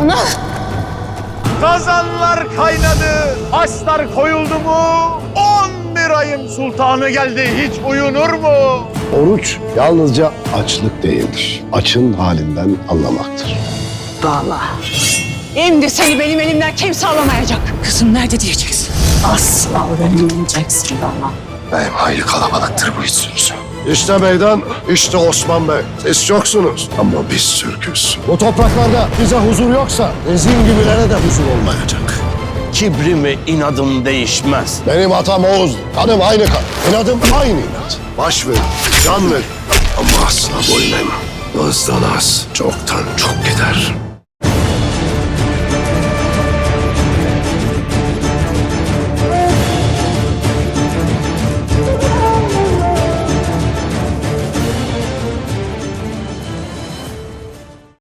Ana! Kazanlar kaynadı, aslar koyuldu mu? 11 ayın sultanı geldi, hiç uyunur mu? Oruç yalnızca açlık değildir. Açın halinden anlamaktır. Şimdi seni benim elimden kimse alamayacak. Kızım nerede diyeceksin? Asla öğrenmeyeceksin bana. Benim hayli kalabalıktır bu istiyorsun. İşte meydan, işte Osman Bey. Siz çoksunuz ama biz Türk'üz. Bu topraklarda bize huzur yoksa bizim gibilere de huzur olmayacak. Kibrim ve inadım değişmez. Benim atam Oğuz, kanım aynı kan. İnadım aynı inat. Baş ver, can ver ama asla boyun eğmem. Azdan az, çoktan çok gider.